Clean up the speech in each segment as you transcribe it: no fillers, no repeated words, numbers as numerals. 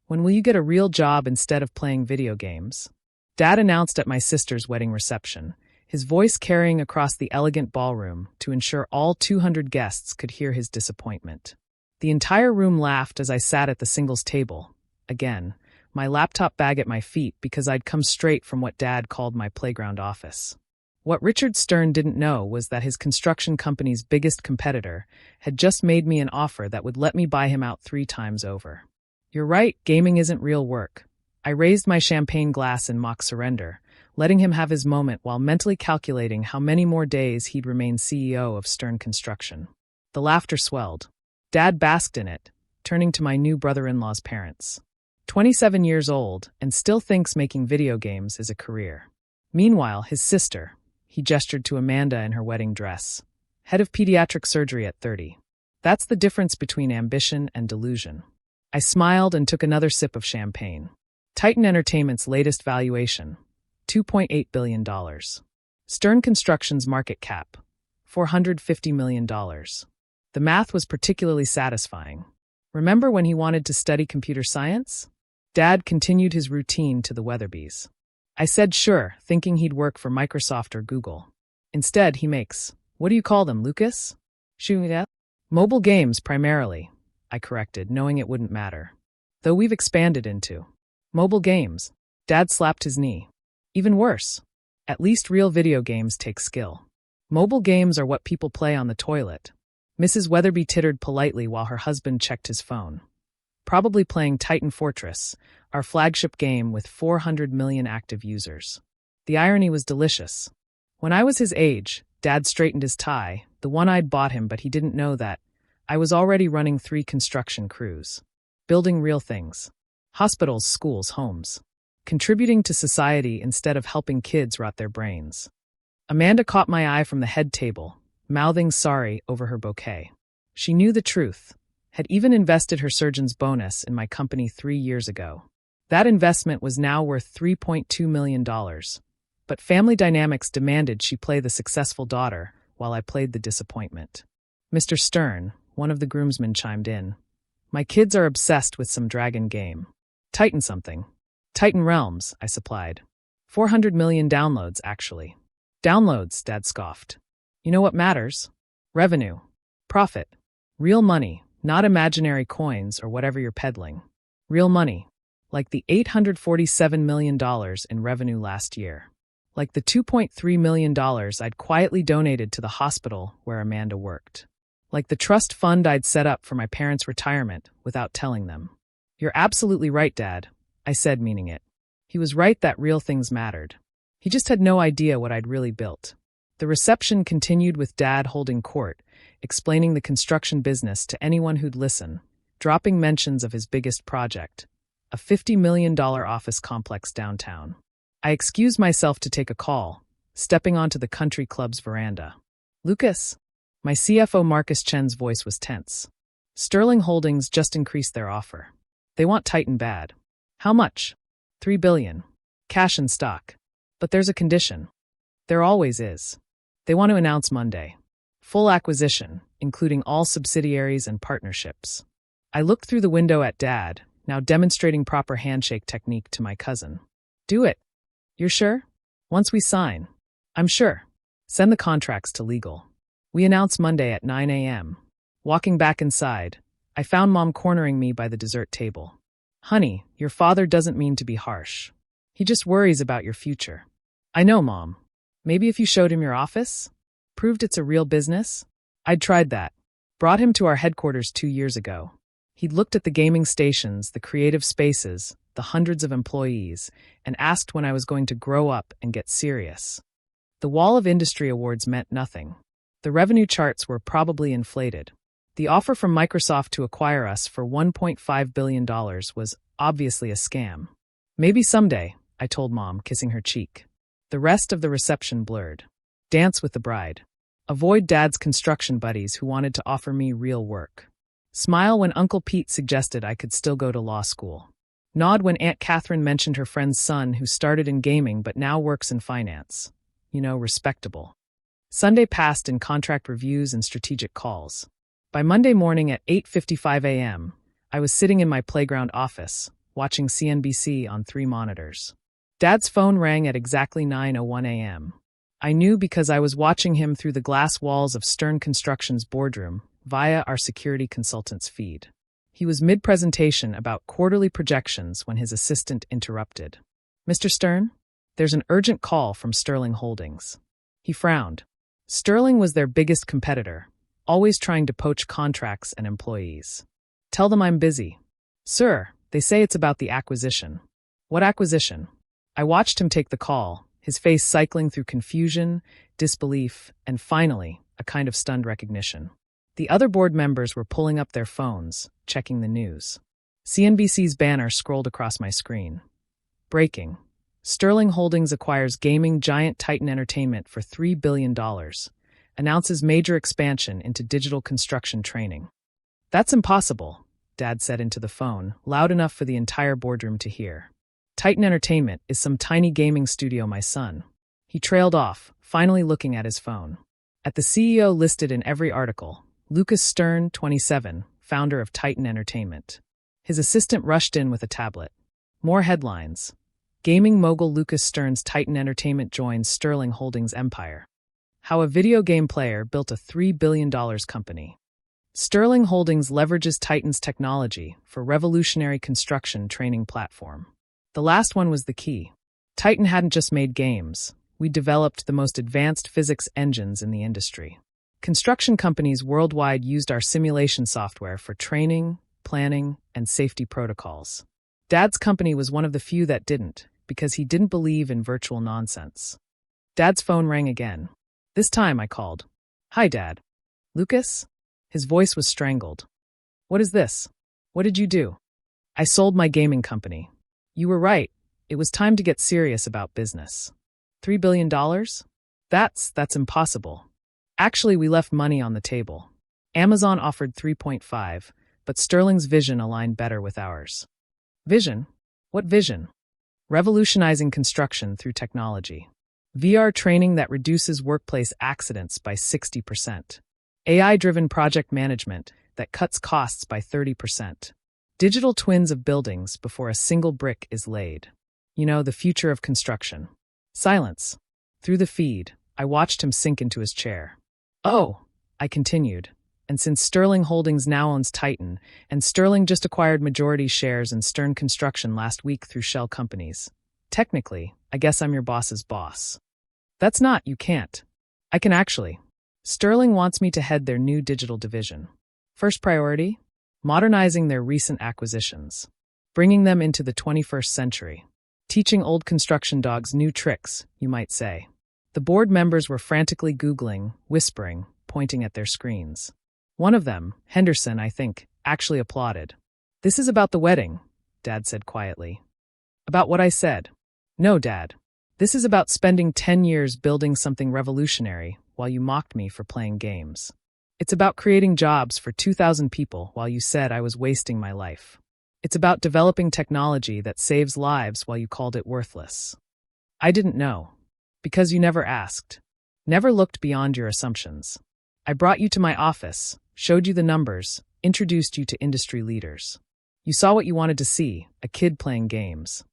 When will you get a real job instead of playing video games? Dad announced at my sister's wedding reception, his voice carrying across the elegant ballroom to ensure all 200 guests could hear his disappointment. The entire room laughed as I sat at the singles table, again, my laptop bag at my feet because I'd come straight from what Dad called my playground office. What Richard Stern didn't know was that his construction company's biggest competitor had just made me an offer that would let me buy him out 3 times over. You're right, gaming isn't real work. I raised my champagne glass in mock surrender, letting him have his moment while mentally calculating how many more days he'd remain CEO of Stern Construction. The laughter swelled. Dad basked in it, turning to my new brother-in-law's parents. 27 years old and still thinks making video games is a career. Meanwhile, his sister, he gestured to Amanda in her wedding dress, head of pediatric surgery at 30. That's the difference between ambition and delusion. I smiled and took another sip of champagne. Titan Entertainment's latest valuation, $2.8 billion. Stern Construction's market cap, $450 million. The math was particularly satisfying. Remember when he wanted to study computer science? Dad continued his routine to the Weatherbees. I said sure, thinking he'd work for Microsoft or Google. Instead, he makes, what do you call them, Lucas? Mobile games, primarily, I corrected, knowing it wouldn't matter. Though we've expanded into mobile games. Dad slapped his knee. Even worse. At least real video games take skill. Mobile games are what people play on the toilet. Mrs. Weatherby tittered politely while her husband checked his phone. Probably playing Titan Fortress, our flagship game with 400 million active users. The irony was delicious. When I was his age, Dad straightened his tie, the one I'd bought him, but he didn't know that I was already running 3 construction crews. Building real things. Hospitals, schools, homes. Contributing to society instead of helping kids rot their brains. Amanda caught my eye from the head table, mouthing sorry over her bouquet. She knew the truth, had even invested her surgeon's bonus in my company 3 years ago. That investment was now worth $3.2 million, but family dynamics demanded she play the successful daughter while I played the disappointment. Mr. Stern, one of the groomsmen, chimed in. My kids are obsessed with some dragon game. Titan something. Titan Realms, I supplied. 400 million downloads, actually. Downloads, Dad scoffed. You know what matters? Revenue. Profit. Real money, not imaginary coins or whatever you're peddling. Real money. Like the $847 million in revenue last year. Like the $2.3 million I'd quietly donated to the hospital where Amanda worked. Like the trust fund I'd set up for my parents' retirement without telling them. You're absolutely right, Dad, I said, meaning it. He was right that real things mattered. He just had no idea what I'd really built. The reception continued with Dad holding court, explaining the construction business to anyone who'd listen, dropping mentions of his biggest project, a $50 million office complex downtown. I excused myself to take a call, stepping onto the country club's veranda. Lucas? My CFO Marcus Chen's voice was tense. Sterling Holdings just increased their offer. They want Titan bad. How much? $3 billion. Cash and stock. But there's a condition. There always is. They want to announce Monday. Full acquisition, including all subsidiaries and partnerships. I looked through the window at Dad, now demonstrating proper handshake technique to my cousin. Do it. You're sure? Once we sign. I'm sure. Send the contracts to legal. We announce Monday at 9 a.m. Walking back inside, I found Mom cornering me by the dessert table. Honey, your father doesn't mean to be harsh. He just worries about your future. I know, Mom. Maybe if you showed him your office? Proved it's a real business? I'd tried that. Brought him to our headquarters 2 years ago. He'd looked at the gaming stations, the creative spaces, the hundreds of employees, and asked when I was going to grow up and get serious. The wall of industry awards meant nothing. The revenue charts were probably inflated. The offer from Microsoft to acquire us for $1.5 billion was obviously a scam. Maybe someday, I told Mom, kissing her cheek. The rest of the reception blurred. Dance with the bride. Avoid Dad's construction buddies who wanted to offer me real work. Smile when Uncle Pete suggested I could still go to law school. Nod when Aunt Catherine mentioned her friend's son who started in gaming but now works in finance. You know, respectable. Sunday passed in contract reviews and strategic calls. By Monday morning at 8:55 a.m., I was sitting in my playground office, watching CNBC on 3 monitors. Dad's phone rang at exactly 9:01 a.m. I knew because I was watching him through the glass walls of Stern Construction's boardroom via our security consultant's feed. He was mid-presentation about quarterly projections when his assistant interrupted. "Mr. Stern, there's an urgent call from Sterling Holdings." He frowned. Sterling was their biggest competitor, always trying to poach contracts and employees. "Tell them I'm busy." "Sir, they say it's about the acquisition." "What acquisition?" I watched him take the call, his face cycling through confusion, disbelief, and finally, a kind of stunned recognition. The other board members were pulling up their phones, checking the news. CNBC's banner scrolled across my screen. Breaking. Sterling Holdings acquires gaming giant Titan Entertainment for $3 billion, announces major expansion into digital construction training. "That's impossible," Dad said into the phone, loud enough for the entire boardroom to hear. "Titan Entertainment is some tiny gaming studio, my son." He trailed off, finally looking at his phone. At the CEO listed in every article, Lucas Stern, 27, founder of Titan Entertainment. His assistant rushed in with a tablet. More headlines. Gaming mogul Lucas Stern's Titan Entertainment joins Sterling Holdings empire. How a video game player built a $3 billion company. Sterling Holdings leverages Titan's technology for revolutionary construction training platform. The last one was the key. Titan hadn't just made games. We developed the most advanced physics engines in the industry. Construction companies worldwide used our simulation software for training, planning, and safety protocols. Dad's company was one of the few that didn't, because he didn't believe in virtual nonsense. Dad's phone rang again. This time I called. "Hi, Dad." "Lucas?" His voice was strangled. "What is this? What did you do?" "I sold my gaming company." "You were right. It was time to get serious about business." $3 billion? That's impossible. Actually, we left money on the table. Amazon offered 3.5, but Sterling's vision aligned better with ours. Vision? What vision? Revolutionizing construction through technology. VR training that reduces workplace accidents by 60%. AI-driven project management that cuts costs by 30%. Digital twins of buildings before a single brick is laid. You know, the future of construction. Silence. Through the feed, I watched him sink into his chair. "Oh," I continued, "and since Sterling Holdings now owns Titan, and Sterling just acquired majority shares in Stern Construction last week through shell companies, technically, I guess I'm your boss's boss." "That's not, you can't." "I can actually. Sterling wants me to head their new digital division. First priority? Modernizing their recent acquisitions. Bringing them into the 21st century. Teaching old construction dogs new tricks, you might say." The board members were frantically Googling, whispering, pointing at their screens. One of them, Henderson, I think, actually applauded. "This is about the wedding," Dad said quietly. "About what I said." "No, Dad. This is about spending 10 years building something revolutionary while you mocked me for playing games. It's about creating jobs for 2,000 people while you said I was wasting my life. It's about developing technology that saves lives while you called it worthless. I didn't know. Because you never asked. Never looked beyond your assumptions. I brought you to my office, showed you the numbers, introduced you to industry leaders. You saw what you wanted to see, a kid playing games.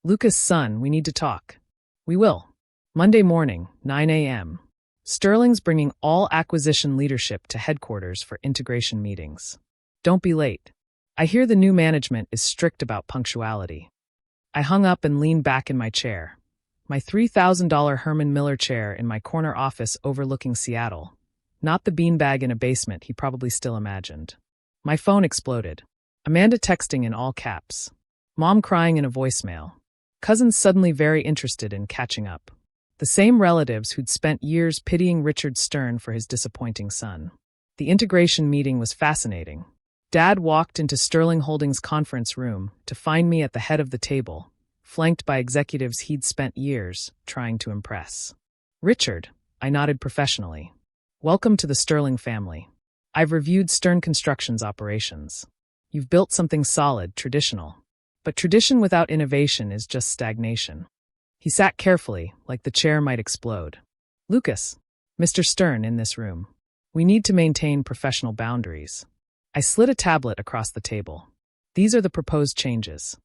Lucas, son, we need to talk." "We will." Monday morning, 9 a.m. Sterling's bringing all acquisition leadership to headquarters for integration meetings. Don't be late. I hear the new management is strict about punctuality. I hung up and leaned back in my chair. My $3,000 Herman Miller chair in my corner office overlooking Seattle. Not the beanbag in a basement he probably still imagined. My phone exploded. Amanda texting in all caps. Mom crying in a voicemail. Cousins suddenly very interested in catching up. The same relatives who'd spent years pitying Richard Stern for his disappointing son. The integration meeting was fascinating. Dad walked into Sterling Holdings' conference room to find me at the head of the table, flanked by executives he'd spent years trying to impress. "Richard," I nodded professionally. "Welcome to the Sterling family. I've reviewed Stern Construction's operations. You've built something solid, traditional. But tradition without innovation is just stagnation." He sat carefully, like the chair might explode. "Lucas, Mr. Stern in this room. We need to maintain professional boundaries." I slid a tablet across the table. "These are the proposed changes.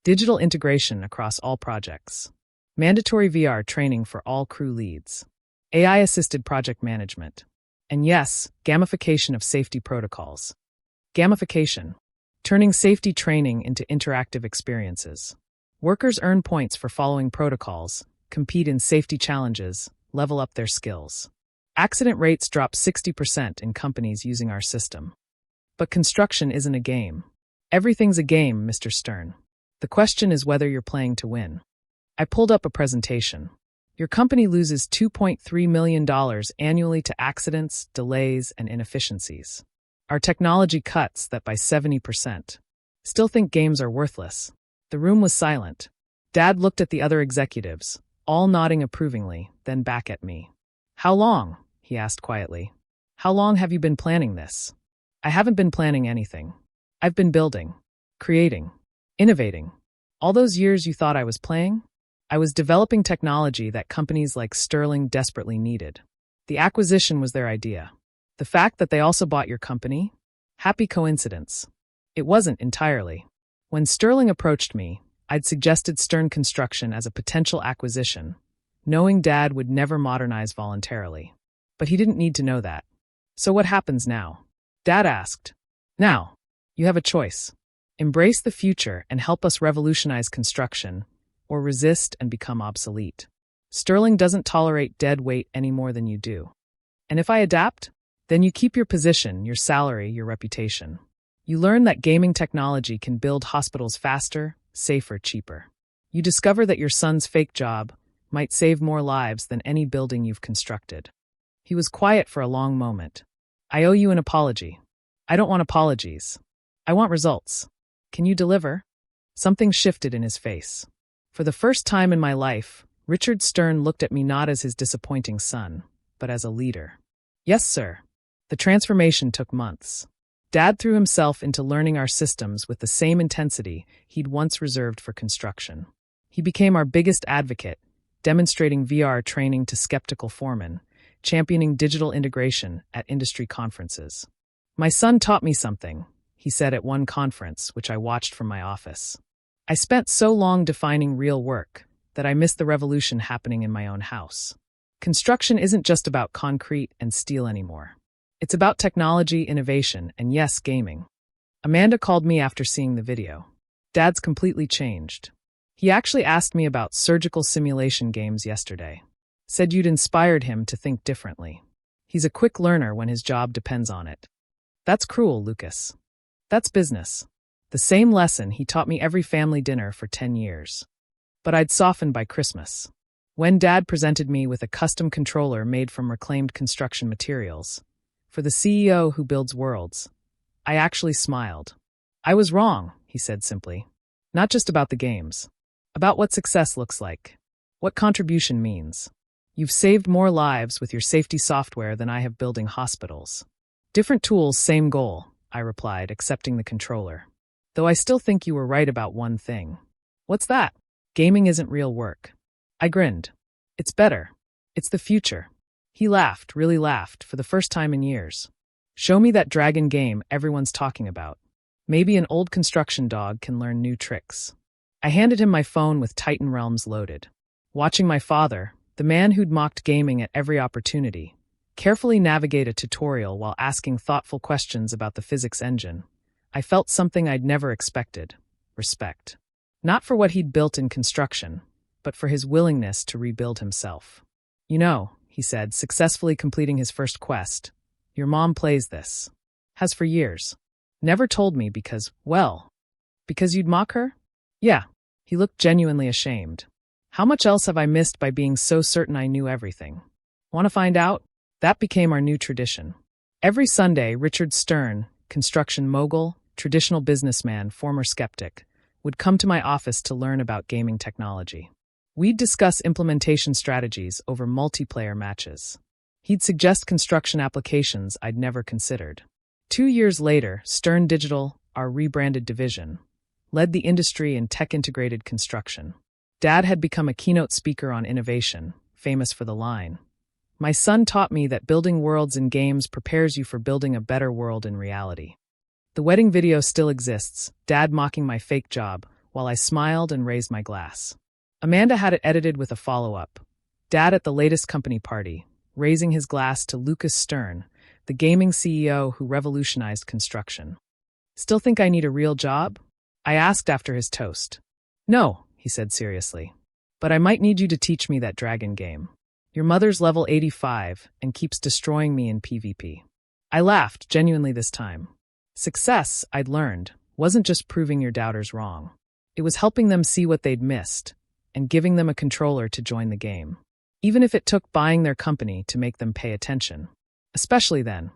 digital integration across all projects, mandatory VR training for all crew leads, AI-assisted project management, and yes, gamification of safety protocols. Gamification, turning safety training into interactive experiences. Workers earn points for following protocols, compete in safety challenges, level up their skills. Accident rates drop 60% in companies using our system. But construction isn't a game. Everything's a game, Mr. Stern. The question is whether you're playing to win. I pulled up a presentation. Your company loses $2.3 million annually to accidents, delays, and inefficiencies. Our technology cuts that by 70%. Still think games are worthless. The room was silent. Dad looked at the other executives, all nodding approvingly, then back at me. How long? He asked quietly. How long have you been planning this? I haven't been planning anything. I've been building, creating, innovating. All those years you thought I was playing? I was developing technology that companies like Sterling desperately needed. The acquisition was their idea. The fact that they also bought your company? Happy coincidence. It wasn't entirely. When Sterling approached me, I'd suggested Stern Construction as a potential acquisition, knowing Dad would never modernize voluntarily. But he didn't need to know that. So what happens now? Dad asked. Now, you have a choice. Embrace the future and help us revolutionize construction, or resist and become obsolete. Sterling doesn't tolerate dead weight any more than you do. And if I adapt, then you keep your position, your salary, your reputation. You learn that gaming technology can build hospitals faster, safer, cheaper. You discover that your son's fake job might save more lives than any building you've constructed. He was quiet for a long moment. I owe you an apology. I don't want apologies. I want results. Can you deliver? Something shifted in his face. For the first time in my life, Richard Stern looked at me not as his disappointing son, but as a leader. Yes, sir. The transformation took months. Dad threw himself into learning our systems with the same intensity he'd once reserved for construction. He became our biggest advocate, demonstrating VR training to skeptical foremen, championing digital integration at industry conferences. My son taught me something, he said at one conference, which I watched from my office. I spent so long defining real work that I missed the revolution happening in my own house. Construction isn't just about concrete and steel anymore. It's about technology, innovation, and yes, gaming. Amanda called me after seeing the video. Dad's completely changed. He actually asked me about surgical simulation games yesterday. Said you'd inspired him to think differently. He's a quick learner when his job depends on it. That's cruel, Lucas. That's business. The same lesson he taught me every family dinner for 10 years. But I'd softened by Christmas. When Dad presented me with a custom controller made from reclaimed construction materials, for the CEO who builds worlds, I actually smiled. I was wrong, he said simply. Not just about the games. About what success looks like. What contribution means. You've saved more lives with your safety software than I have building hospitals. Different tools, same goal, I replied, accepting the controller. Though I still think you were right about one thing. What's that? Gaming isn't real work. I grinned. It's better. It's the future. He laughed, really laughed, for the first time in years. Show me that dragon game everyone's talking about. Maybe an old construction dog can learn new tricks. I handed him my phone with Titan Realms loaded. Watching my father, the man who'd mocked gaming at every opportunity, carefully navigate a tutorial while asking thoughtful questions about the physics engine, I felt something I'd never expected: respect. Not for what he'd built in construction, but for his willingness to rebuild himself. You know, he said, successfully completing his first quest, your mom plays this. Has for years. Never told me because, well, because you'd mock her? Yeah. He looked genuinely ashamed. How much else have I missed by being so certain I knew everything? Want to find out? That became our new tradition. Every Sunday, Richard Stern, construction mogul, traditional businessman, former skeptic, would come to my office to learn about gaming technology. We'd discuss implementation strategies over multiplayer matches. He'd suggest construction applications I'd never considered. 2 years later, Stern Digital, our rebranded division, led the industry in tech-integrated construction. Dad had become a keynote speaker on innovation, famous for the line, "My son taught me that building worlds in games prepares you for building a better world in reality." The wedding video still exists, Dad mocking my fake job, while I smiled and raised my glass. Amanda had it edited with a follow-up. Dad at the latest company party, raising his glass to Lucas Stern, the gaming CEO who revolutionized construction. Still think I need a real job? I asked after his toast. No, he said seriously. But I might need you to teach me that dragon game. Your mother's level 85 and keeps destroying me in PvP. I laughed, genuinely this time. Success, I'd learned, wasn't just proving your doubters wrong. It was helping them see what they'd missed and giving them a controller to join the game. Even if it took buying their company to make them pay attention. Especially then,